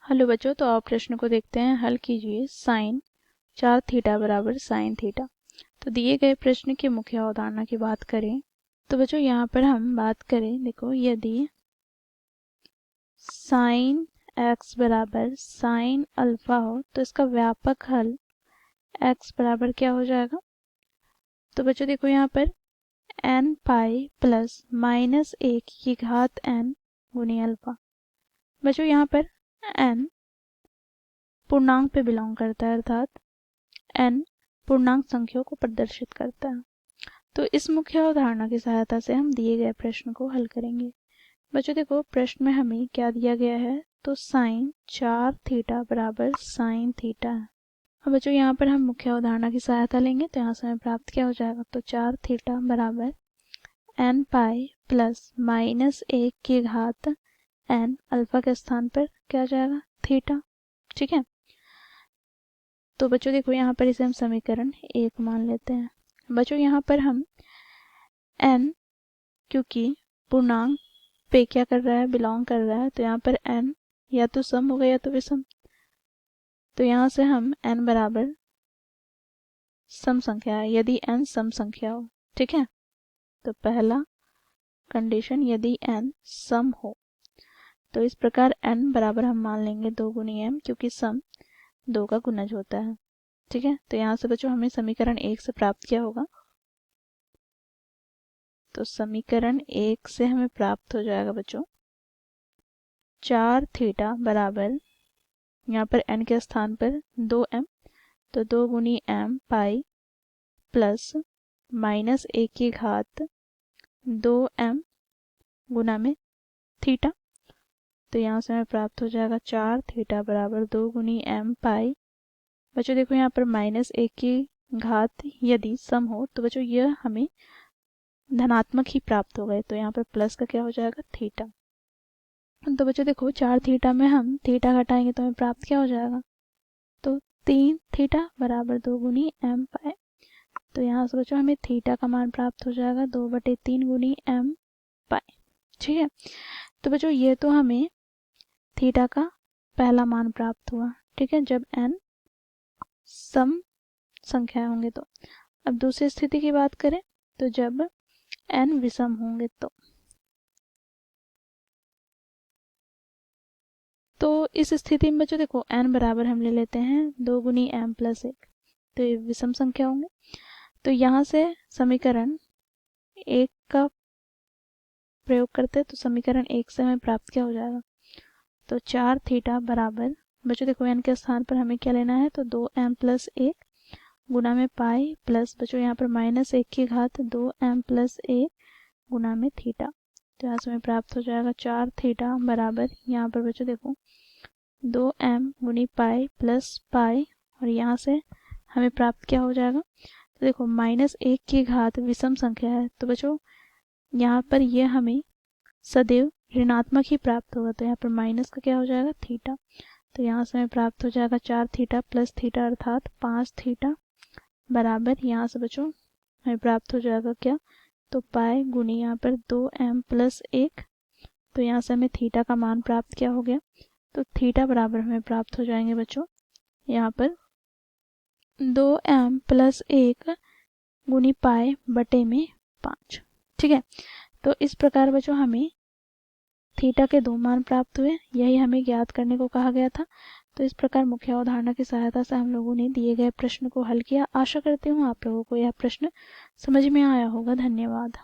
Hello बच्चों, तो आप प्रश्न को देखते हैं। हल कीजिए। साइन 4 थीटा बराबर साइन थीटा। तो दिए गए प्रश्न की मुख्य अवधारणा की बात करें तो बच्चों यहाँ पर हम बात करें, देखो यदि साइन एक्स बराबर साइन अल्फा हो तो इसका व्यापक हल एक्स बराबर क्या हो जाएगा। तो बच्चों देखो यहाँ पर एन पाई प्लस माइनस 1 की घात एन गुनी अल्फा। बच्चों यहाँ पर एन पूर्णांक पे बिलोंग करता है, अर्थात एन पूर्णांक संख्याओं को प्रदर्शित करता है। तो इस मुख्य अवधारणा की सहायता से हम दिए गए प्रश्न को हल करेंगे। बच्चों देखो प्रश्न में हमें क्या दिया गया है, तो साइन 4 थीटा बराबर साइन थीटा है। अब बच्चों यहाँ पर हम मुख्य अवधारणा की सहायता लेंगे तो यहाँ से हमें प्राप्त क्या हो जाएगा, तो 4 थीटा बराबर एन पाई प्लस माइनस 1 की घात एन, अल्फा के स्थान पर क्या आ जाएगा, थीटा। ठीक है, तो बच्चों देखो यहाँ पर इसे हम समीकरण 1 मान लेते हैं। बच्चों यहाँ पर हम n क्योंकि पूर्णांक पे क्या कर रहा है, बिलोंग कर रहा है, तो यहाँ पर n या तो सम होगा या तो विषम। तो यहाँ से हम n बराबर सम संख्या है, यदि n सम संख्या हो। ठीक है, तो पहला कंडीशन यदि n सम हो, तो इस प्रकार n बराबर हम मान लेंगे 2 गुनी m, क्योंकि सम 2 का गुणज होता है। ठीक है, तो यहाँ से बच्चों हमें समीकरण 1 से प्राप्त क्या होगा, तो समीकरण 1 से हमें प्राप्त हो जाएगा बच्चों 4 थीटा बराबर, यहाँ पर n के स्थान पर 2m, तो 2 गुनी m पाई प्लस माइनस 1 की घात 2m गुना में थीटा। तो यहाँ से हमें प्राप्त हो जाएगा 4 थीटा बराबर 2 गुनी m पाई। बच्चों देखो यहाँ पर माइनस 1 की घात यदि सम हो तो बच्चों यह हमें धनात्मक ही प्राप्त हो गए, तो यहाँ पर प्लस का क्या हो जाएगा, थीटा। तो बच्चों देखो 4 थीटा में हम थीटा घटाएंगे तो हमें प्राप्त क्या हो जाएगा, तो 3 थीटा बराबर 2 गुनी m पाई। तो यहाँ से बच्चों हमें थीटा का मान प्राप्त हो जाएगा 2/3 गुनी m पाई। ठीक है, तो बच्चों ये तो हमें थीटा का पहला मान प्राप्त हुआ। ठीक है, जब n सम संख्या होंगे तो। अब दूसरी स्थिति की बात करें तो जब n विषम होंगे तो इस स्थिति में बच्चों देखो n बराबर हम ले लेते हैं 2 गुनी m प्लस 1, तो ये विषम संख्या होंगे। तो यहाँ से समीकरण 1 का प्रयोग करते हैं तो समीकरण 1 से हमें प्राप्त क्या हो जाएगा, तो 4 थीटा बराबर, बच्चों देखो n के स्थान पर हमें क्या लेना है, तो 2m प्लस 1 गुना में पाई प्लस बच्चों यहाँ पर माइनस 1 की घात 2m प्लस 1 गुना में थीटा। तो यहाँ से हमें प्राप्त हो जाएगा 4 थीटा बराबर, यहाँ पर बच्चों देखो 2m गुनी पाई प्लस पाई, और यहाँ से हमें प्राप्त क्या हो जाएगा, तो देखो माइनस 1 की घात विषम संख्या है, तो बच्चों यहाँ पर यह हमें सदैव ऋणात्मक ही प्राप्त होगा, तो यहाँ पर माइनस का क्या हो जाएगा, थीटा। तो यहाँ से हमें प्राप्त हो जाएगा 4 थीटा प्लस थीटा अर्थात 5 थीटा बराबर, यहाँ से बच्चों हमें प्राप्त हो जाएगा क्या, तो पाई गुनी यहाँ पर 2m प्लस 1, तो यहाँ से हमें थीटा का मान प्राप्त क्या हो गया, तो थीटा बराबर हमें प्राप्त हो जाएंगे बच्चों यहाँ पर 2m प्लस 1 गुनी पाई बटे में 5। ठीक है, तो इस प्रकार बच्चों हमें थीटा के 2 मान प्राप्त हुए, यही हमें ज्ञात करने को कहा गया था। तो इस प्रकार मुख्य अवधारणा की सहायता से हम लोगों ने दिए गए प्रश्न को हल किया। आशा करती हूँ आप लोगों को यह प्रश्न समझ में आया होगा। धन्यवाद।